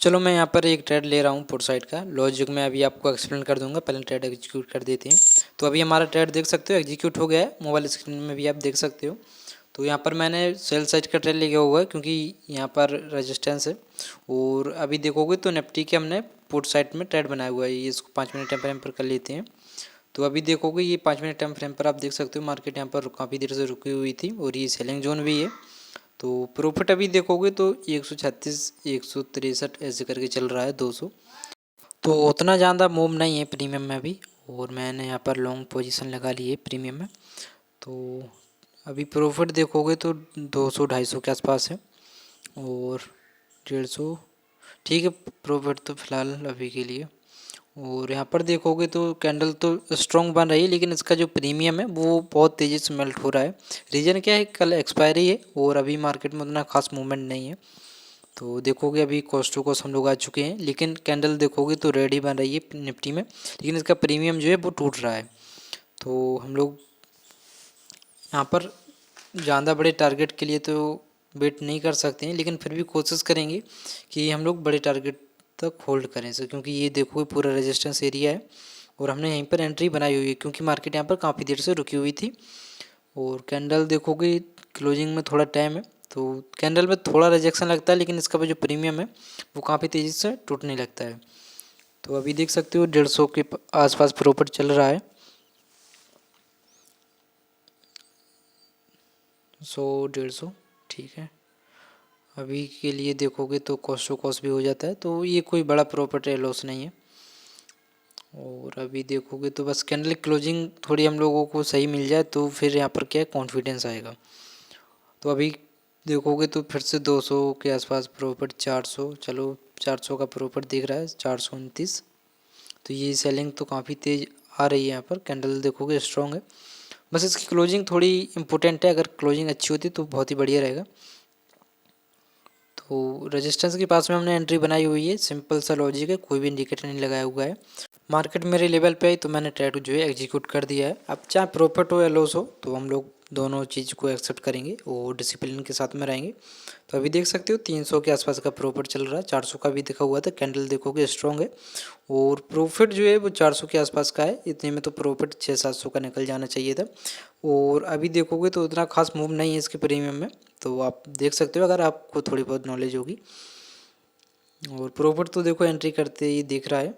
चलो मैं यहाँ पर एक ट्रेड ले रहा हूँ पुट साइड का। लॉजिक में अभी आपको एक्सप्लेन कर दूंगा, पहले ट्रेड एग्जीक्यूट कर देते हैं। तो अभी हमारा ट्रेड देख सकते हो एग्जीक्यूट हो गया है, मोबाइल स्क्रीन में भी आप देख सकते हो। तो यहाँ पर मैंने सेल साइड का ट्रेड लिया हुआ है क्योंकि यहाँ पर रेजिस्टेंस है। और अभी देखोगे तो निफ्टी के हमने पुट साइड में ट्रेड बनाया हुआ है, ये इसको 5 मिनट टाइम फ्रेम पर कर लेते हैं। तो अभी देखोगे ये 5 मिनट टाइम फ्रेम पर आप देख सकते हो मार्केट यहाँ पर काफ़ी देर से रुकी हुई थी और ये सेलिंग जोन भी है। तो प्रॉफिट अभी देखोगे तो 136 163 ऐसे करके चल रहा है 200। तो उतना ज़्यादा मूव नहीं है प्रीमियम में अभी, और मैंने यहाँ पर लॉन्ग पोजीशन लगा ली है प्रीमियम में। तो अभी प्रॉफिट देखोगे तो 200 250 के आसपास है और 150, ठीक है प्रॉफिट तो फिलहाल अभी के लिए। और यहाँ पर देखोगे तो कैंडल तो स्ट्रॉन्ग बन रही है, लेकिन इसका जो प्रीमियम है वो बहुत तेज़ी से मेल्ट हो रहा है। रीज़न क्या है, कल एक्सपायरी है और अभी मार्केट में उतना खास मूवमेंट नहीं है। तो देखोगे अभी कॉस्ट टू कॉस्ट हम लोग आ चुके हैं, लेकिन कैंडल देखोगे तो रेड ही बन रही है निफ्टी में, लेकिन इसका प्रीमियम जो है वो टूट रहा है। तो हम लोग यहाँ पर ज़्यादा बड़े टारगेट के लिए तो वेट नहीं कर सकते हैं, लेकिन फिर भी कोशिश करेंगे कि हम लोग बड़े टारगेट तक होल्ड करें सर, क्योंकि ये देखो पूरा रेजिस्टेंस एरिया है और हमने यहीं पर एंट्री बनाई हुई है क्योंकि मार्केट यहाँ पर काफ़ी देर से रुकी हुई थी। और कैंडल देखोगे क्लोजिंग में थोड़ा टाइम है, तो कैंडल में थोड़ा रिजेक्शन लगता है, लेकिन इसका जो प्रीमियम है वो काफ़ी तेज़ी से टूटने लगता है। तो अभी देख सकते हो 150 के आसपास प्रॉफिट चल रहा है, 100 150 ठीक है। अभी के लिए देखोगे तो कॉस्ट टू कॉस्ट भी हो जाता है, तो ये कोई बड़ा प्रॉफिट या लॉस नहीं है। और अभी देखोगे तो बस कैंडल क्लोजिंग थोड़ी हम लोगों को सही मिल जाए तो फिर यहाँ पर क्या है कॉन्फिडेंस आएगा। तो अभी देखोगे तो फिर से 200 के आसपास प्रॉफिट, 400, चलो 400 का प्रॉफिट दिख रहा है 429। तो ये सेलिंग तो काफ़ी तेज़ आ रही है, यहाँ पर कैंडल देखोगे स्ट्रॉन्ग है, बस इसकी क्लोजिंग थोड़ी इंपॉर्टेंट है। अगर क्लोजिंग अच्छी होती तो बहुत ही बढ़िया रहेगा। तो रेजिस्टेंस के पास में हमने एंट्री बनाई हुई है, सिंपल सा लॉजिक है, कोई भी इंडिकेटर नहीं लगाया हुआ है। मार्केट मेरे लेवल पे आई तो मैंने ट्रेड जो है एग्जीक्यूट कर दिया है। अब चाहे प्रॉफिट हो या लॉस हो तो हम लोग दोनों चीज़ को एक्सेप्ट करेंगे और डिसिप्लिन के साथ में रहेंगे। तो अभी देख सकते हो 300 के आसपास का प्रॉफिट चल रहा है, 400 का भी दिखा हुआ था। कैंडल देखोगे स्ट्रॉन्ग है और प्रॉफिट जो है वो 400 के आसपास का है। इतने में तो प्रॉफिट 600-700 का निकल जाना चाहिए था। और अभी देखोगे तो उतना खास मूव नहीं है इसके प्रीमियम में, तो आप देख सकते हो अगर आपको थोड़ी बहुत नॉलेज होगी। और प्रॉफिट तो देखो एंट्री करते ही दिख रहा है।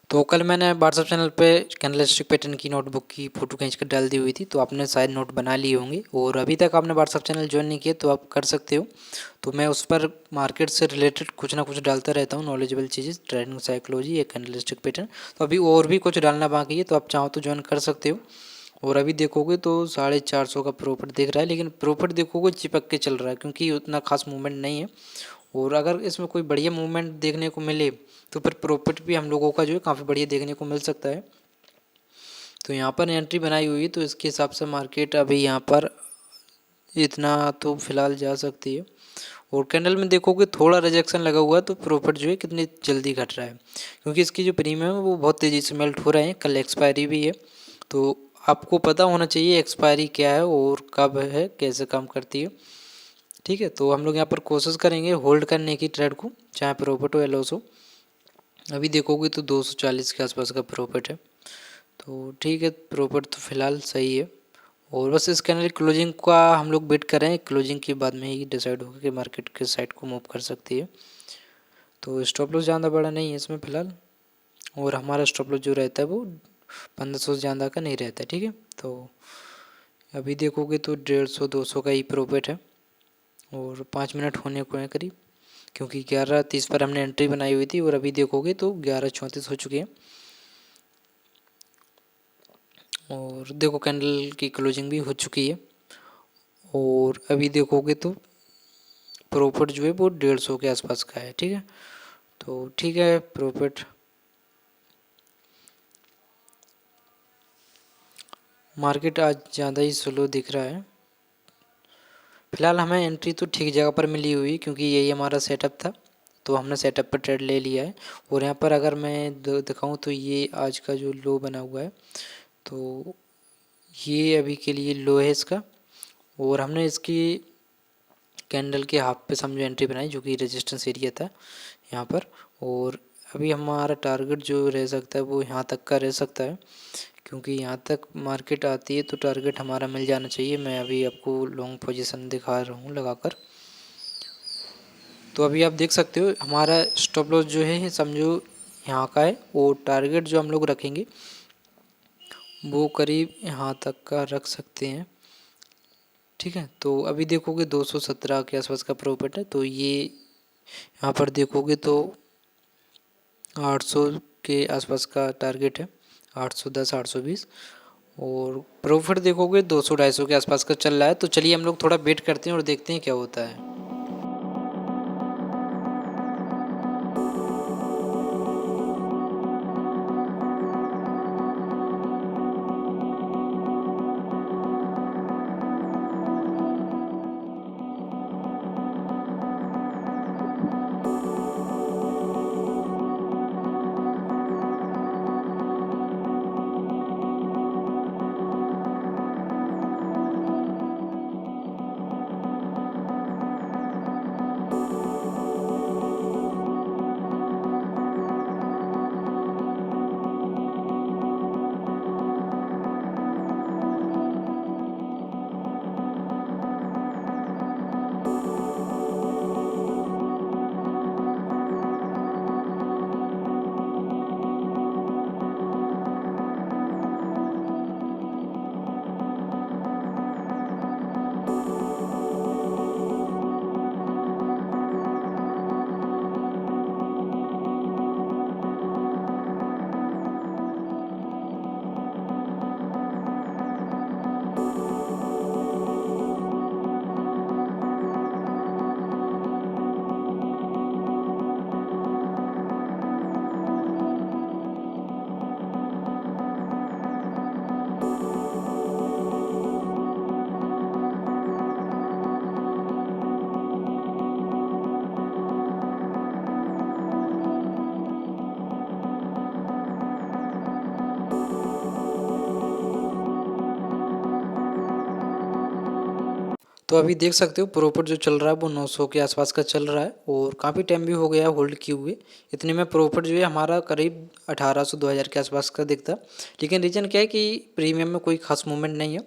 तो कल मैंने व्हाट्सअप चैनल पे कैंडलस्टिक पैटर्न की नोटबुक की फ़ोटो खींच कर डाल दी हुई थी, तो आपने शायद नोट बना लिए होंगे। और अभी तक आपने व्हाट्सअप चैनल ज्वाइन नहीं किया तो आप कर सकते हो। तो मैं उस पर मार्केट से रिलेटेड कुछ ना कुछ डालता रहता हूँ, नॉलेजेबल चीज़ें, ट्रेडिंग साइकोलॉजी या कैंडलस्टिक पैटर्न। तो अभी और भी कुछ डालना बाकी है, तो आप चाहो तो ज्वाइन कर सकते हो। और अभी देखोगे तो 450 का प्रॉफिट दिख रहा है, लेकिन प्रॉफिट देखोगे चिपक के चल रहा है क्योंकि उतना खास मूवमेंट नहीं है। और अगर इसमें कोई बढ़िया मूवमेंट देखने को मिले तो फिर प्रॉफिट भी हम लोगों का जो है काफ़ी बढ़िया देखने को मिल सकता है। तो यहाँ पर एंट्री बनाई हुई है, तो इसके हिसाब से मार्केट अभी यहाँ पर इतना तो फिलहाल जा सकती है। और कैंडल में देखोगे थोड़ा रिजेक्शन लगा हुआ है, तो प्रॉफिट जो है कितनी जल्दी घट रहा है क्योंकि इसकी जो प्रीमियम है वो बहुत तेज़ी से मेल्ट हो रहे हैं। कल एक्सपायरी भी है, तो आपको पता होना चाहिए एक्सपायरी क्या है और कब है, कैसे काम करती है। ठीक है, तो हम लोग यहाँ पर कोशिश करेंगे होल्ड करने की ट्रेड को, चाहे प्रॉफिट हो या लॉस हो। अभी देखोगे तो 240 के आसपास का प्रॉफिट है, तो ठीक है प्रॉफिट तो फिलहाल सही है। और बस इस कैंडल क्लोजिंग का हम लोग वेट कर रहे हैं, क्लोजिंग के बाद में ही डिसाइड होगा कि मार्केट किस साइड को मूव कर सकती है। तो स्टॉप लॉस ज़्यादा बड़ा नहीं है इसमें फ़िलहाल, और हमारा स्टॉप लॉस जो रहता है वो 1500 से ज़्यादा का नहीं रहता है। ठीक है, तो अभी देखोगे तो 150-200 का ही प्रॉफिट है और 5 मिनट होने को है करीब, क्योंकि 11:30 पर हमने एंट्री बनाई हुई थी और अभी देखोगे तो 11:34 हो चुके हैं। और देखो कैंडल की क्लोजिंग भी हो चुकी है और अभी देखोगे तो प्रॉफिट जो है वो 150 के आसपास का है। ठीक है, तो ठीक है प्रॉफिट मार्केट आज ज़्यादा ही स्लो दिख रहा है। फिलहाल हमें एंट्री तो ठीक जगह पर मिली हुई क्योंकि यही हमारा सेटअप था, तो हमने सेटअप पर ट्रेड ले लिया है। और यहाँ पर अगर मैं दिखाऊँ तो ये आज का जो लो बना हुआ है, तो ये अभी के लिए लो है इसका। और हमने इसकी कैंडल के हाफ पे समझो एंट्री बनाई, जो कि रेजिस्टेंस एरिया था यहाँ पर। और अभी हमारा टारगेट जो रह सकता है वो यहाँ तक का रह सकता है, क्योंकि यहाँ तक मार्केट आती है तो टारगेट हमारा मिल जाना चाहिए। मैं अभी आपको लॉन्ग पोजीशन दिखा रहा हूँ लगाकर। तो अभी आप देख सकते हो हमारा स्टॉप लॉस जो है समझो यहाँ का है, और टारगेट जो हम लोग रखेंगे वो करीब यहाँ तक का रख सकते हैं। ठीक है, तो अभी देखोगे 217 के आसपास का प्रॉफिट है, तो ये यहाँ पर देखोगे तो 800 के आसपास का टारगेट है, 810 820। और प्रॉफिट देखोगे 200 250 के आसपास का चल रहा है। तो चलिए हम लोग थोड़ा वेट करते हैं और देखते हैं क्या होता है। तो अभी देख सकते हो प्रॉफिट जो चल रहा है वो 900 के आसपास का चल रहा है, और काफ़ी टाइम भी हो गया है होल्ड किए हुए। इतने में प्रॉफिट जो है हमारा करीब 1800 2000 के आसपास का दिखता। लेकिन रीज़न क्या है कि प्रीमियम में कोई खास मूवमेंट नहीं है।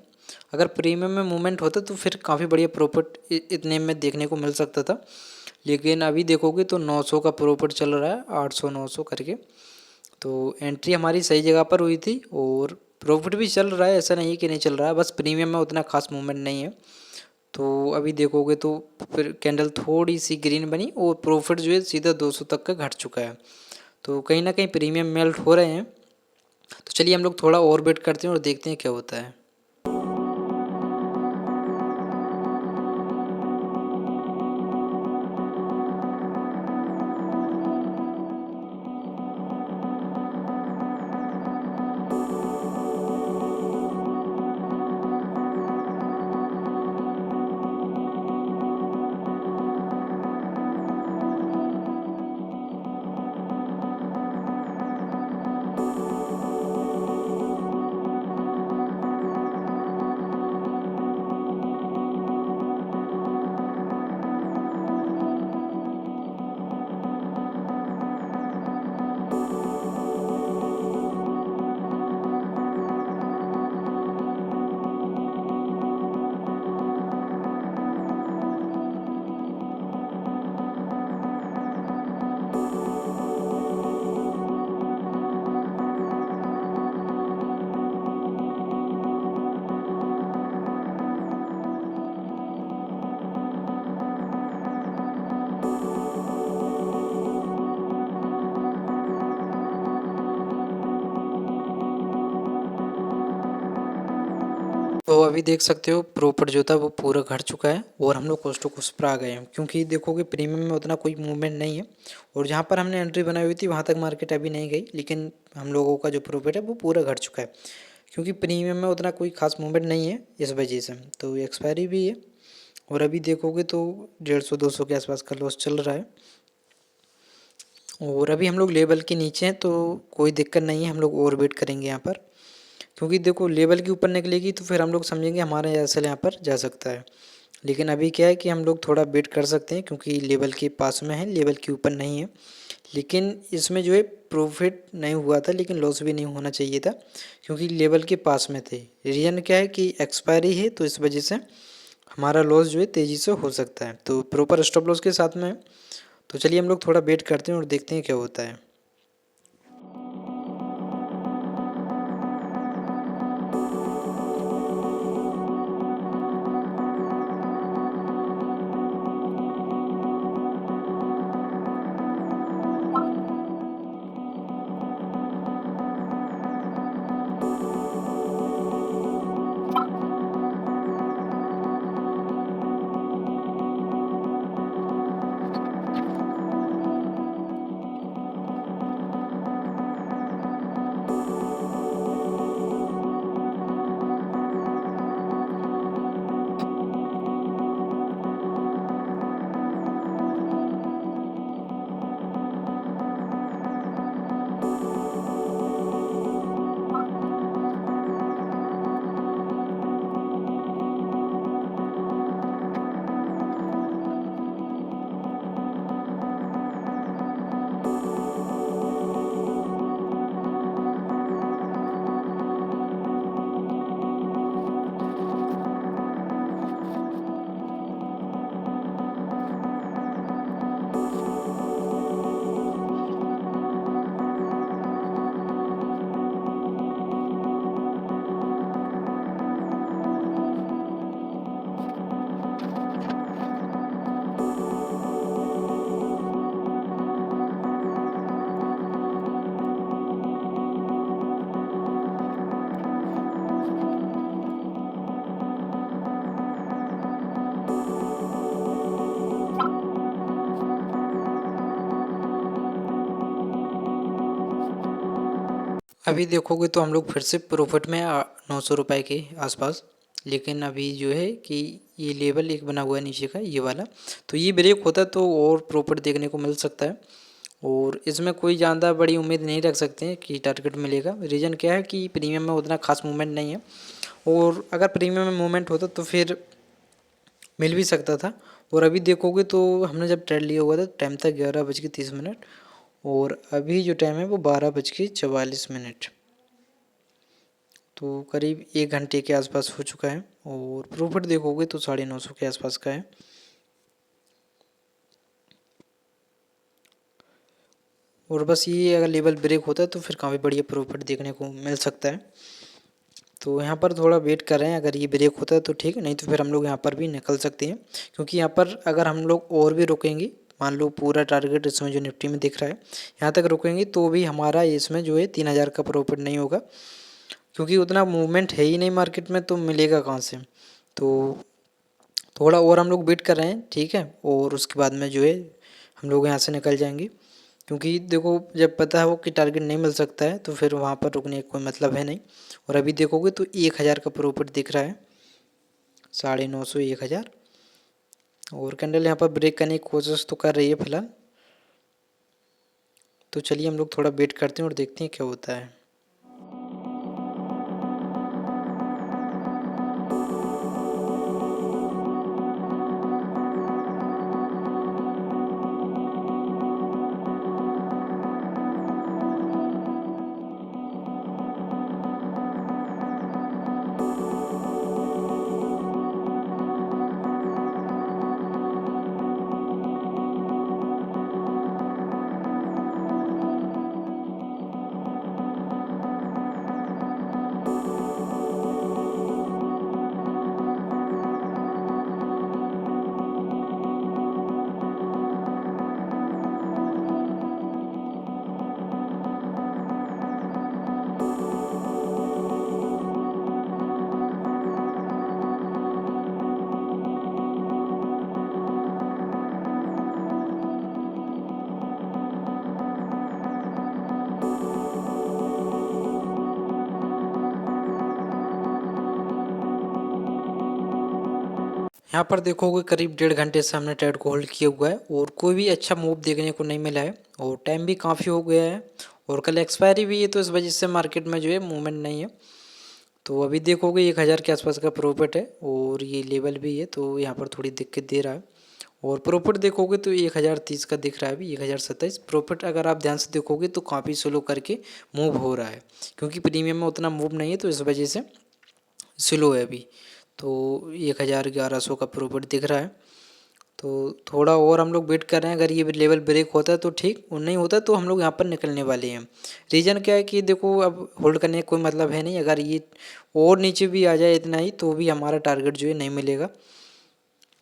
अगर प्रीमियम में मूवमेंट होता तो फिर काफ़ी बढ़िया प्रॉफिट इतने में देखने को मिल सकता था। लेकिन अभी देखोगे तो 900 का प्रॉफिट चल रहा है, 800 900 करके। तो एंट्री हमारी सही जगह पर हुई थी, और प्रॉफिट भी चल रहा है, ऐसा नहीं कि नहीं चल रहा है, बस प्रीमियम में उतना खास मूवमेंट नहीं है। तो अभी देखोगे तो फिर कैंडल थोड़ी सी ग्रीन बनी, और प्रॉफिट जो है सीधा 200 तक का घट चुका है। तो कहीं ना कहीं प्रीमियम मेल्ट हो रहे हैं। तो चलिए हम लोग थोड़ा और वेट करते हैं और देखते हैं क्या होता है। तो अभी देख सकते हो प्रॉफिट जो था वो पूरा घट चुका है, और हम लोग कॉस्ट टू कॉस्ट पर आ गए हैं, क्योंकि देखोगे प्रीमियम में उतना कोई मूवमेंट नहीं है। और जहाँ पर हमने एंट्री बनाई हुई थी वहाँ तक मार्केट अभी नहीं गई, लेकिन हम लोगों का जो प्रॉफिट है वो पूरा घट चुका है, क्योंकि प्रीमियम में उतना कोई खास मूवमेंट नहीं है इस वजह से। तो एक्सपायरी भी है, और अभी देखोगे तो 150 200 के आसपास का लॉस चल रहा है। और अभी हम लोग लेवल के नीचे हैं, तो कोई दिक्कत नहीं है, हम लोग और वेट करेंगे यहाँ पर, क्योंकि देखो लेवल के ऊपर निकलेगी तो फिर हम लोग समझेंगे हमारा एसएल यहाँ पर जा सकता है। लेकिन अभी क्या है कि हम लोग थोड़ा वेट कर सकते हैं क्योंकि लेवल के पास में है, लेवल के ऊपर नहीं है। लेकिन इसमें जो है प्रॉफिट नहीं हुआ था, लेकिन लॉस भी नहीं होना चाहिए था क्योंकि लेवल के पास में थे। रीज़न क्या है कि एक्सपायरी है, तो इस वजह से हमारा लॉस जो है तेज़ी से हो सकता है, तो प्रॉपर स्टॉप लॉस के साथ में है। तो चलिए हम लोग थोड़ा वेट करते हैं और देखते हैं क्या होता है। अभी देखोगे तो हम लोग फिर से प्रॉफिट में 900 रुपये के आसपास। लेकिन अभी जो है कि ये लेवल एक बना हुआ है नीचे का, ये वाला, तो ये ब्रेक होता तो और प्रॉफिट देखने को मिल सकता है। और इसमें कोई ज़्यादा बड़ी उम्मीद नहीं रख सकते हैं कि टारगेट मिलेगा। रीज़न क्या है कि प्रीमियम में उतना खास मूवमेंट नहीं है, और अगर प्रीमियम में मूवमेंट होता तो फिर मिल भी सकता था। और अभी देखोगे तो हमने जब ट्रेड लिया हुआ था टाइम था 11:30, और अभी जो टाइम है वो 12:44। तो करीब 1 घंटे के आसपास हो चुका है, और प्रॉफिट देखोगे तो 950 के आसपास का है। और बस ये अगर लेवल ब्रेक होता है तो फिर काफ़ी बढ़िया प्रॉफिट देखने को मिल सकता है। तो यहाँ पर थोड़ा वेट कर रहे हैं, अगर ये ब्रेक होता है तो ठीक है, नहीं तो फिर हम लोग यहाँ पर भी निकल सकते हैं। क्योंकि यहाँ पर अगर हम लोग और भी रुकेंगे, मान लो पूरा टारगेट इसमें जो निफ्टी में दिख रहा है यहाँ तक रुकेंगे, तो भी हमारा इसमें जो है 3000 का प्रॉफिट नहीं होगा, क्योंकि उतना मूवमेंट है ही नहीं मार्केट में, तो मिलेगा कहाँ से। तो थोड़ा और हम लोग वेट कर रहे हैं, ठीक है, और उसके बाद में जो है हम लोग यहाँ से निकल जाएंगे। क्योंकि देखो जब पता हो कि टारगेट नहीं मिल सकता है तो फिर वहाँ पर रुकने का कोई मतलब है नहीं। और अभी देखोगे तो 1000 का प्रॉफिट दिख रहा है, 950 1000। और कैंडल यहाँ पर ब्रेक करने की कोशिश तो कर रही है फिलहाल। तो चलिए हम लोग थोड़ा वेट करते हैं और देखते हैं क्या होता है। यहाँ पर देखोगे करीब 1.5 घंटे से हमने ट्रेड को होल्ड किया हुआ है, और कोई भी अच्छा मूव देखने को नहीं मिला है, और टाइम भी काफ़ी हो गया है, और कल एक्सपायरी भी है, तो इस वजह से मार्केट में जो है मूवमेंट नहीं है। तो अभी देखोगे 1000 के आसपास का प्रॉफिट है और ये लेवल भी है, तो यहाँ पर थोड़ी दिक्कत दे रहा है। और प्रॉफिट देखोगे तो 1030 का दिख रहा है अभी, 1027 प्रॉफिट। अगर आप ध्यान से देखोगे तो काफ़ी स्लो करके मूव हो रहा है, क्योंकि प्रीमियम में उतना मूव नहीं है, तो इस वजह से स्लो है अभी। तो 1100 का प्रॉफिट दिख रहा है। तो थोड़ा और हम लोग वेट कर रहे हैं, अगर ये लेवल ब्रेक होता है तो ठीक, और नहीं होता तो हम लोग यहाँ पर निकलने वाले हैं। रीज़न क्या है कि देखो अब होल्ड करने का कोई मतलब है नहीं, अगर ये और नीचे भी आ जाए इतना ही तो भी हमारा टारगेट जो है नहीं मिलेगा।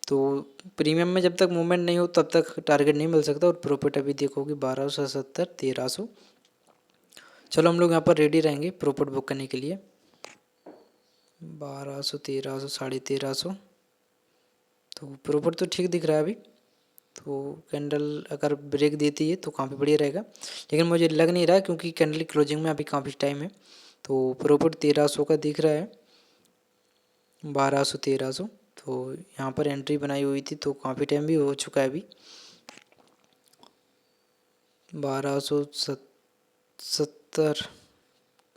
तो प्रीमियम में जब तक मूवमेंट नहीं हो तब तक टारगेट नहीं मिल सकता। और प्रॉफिट अभी देखोगे 1270, 1300। चलो हम लोग यहाँ पर रेडी रहेंगे प्रॉफिट बुक करने के लिए। 1200, 1300, 1350। तो प्रॉफिट तो ठीक दिख रहा है अभी। तो कैंडल अगर ब्रेक देती है तो काफ़ी बढ़िया रहेगा, लेकिन मुझे लग नहीं रहा क्योंकि कैंडल क्लोजिंग में अभी काफ़ी टाइम है। तो प्रॉफिट 1300 का दिख रहा है, 1200, 1300। तो यहाँ पर एंट्री बनाई हुई थी तो काफ़ी टाइम भी हो चुका है अभी। 1270,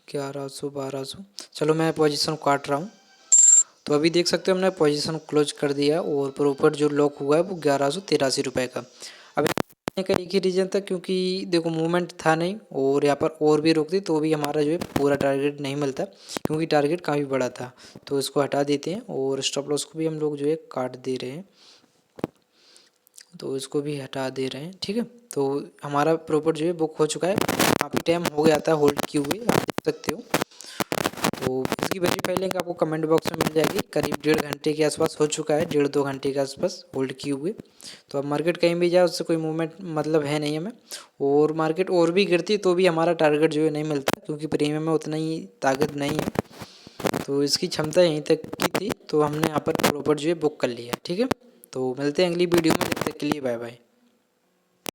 1100, 1200। चलो मैं पोजीशन काट रहा हूँ। तो अभी देख सकते हो हमने पोजीशन क्लोज कर दिया और प्रॉफिट जो लॉक हुआ है वो 1183 रुपये का। अब का एक ही रीज़न था क्योंकि देखो मूवमेंट था नहीं, और यहाँ पर और भी रोकती तो भी हमारा जो है पूरा टारगेट नहीं मिलता, क्योंकि टारगेट काफ़ी बड़ा था। तो इसको हटा देते हैं और स्टॉप लॉस को भी हम लोग जो है काट दे रहे हैं, तो इसको भी हटा दे रहे हैं। ठीक है, तो हमारा प्रॉफिट जो है बुक हो चुका है। काफ़ी टाइम हो गया था होल्ड किए हुए, आप देख सकते हो। तो इसकी वेरीफाई लिंक आपको कमेंट बॉक्स में मिल जाएगी। करीब 1.5 घंटे के आसपास हो चुका है, 1.5-2 घंटे के आसपास होल्ड किए हुए। तो अब मार्केट कहीं भी जाए उससे कोई मूवमेंट मतलब है नहीं हमें, और मार्केट और भी गिरती तो भी हमारा टारगेट जो है नहीं मिलता, क्योंकि प्रीमियम में उतना ही ताकत नहीं है। तो इसकी क्षमता यहीं तक की थी, तो हमने यहाँ पर प्रॉफिट जो है बुक कर लिया। ठीक है, तो मिलते हैं अगली वीडियो में, तब तक के लिए बाय बाय।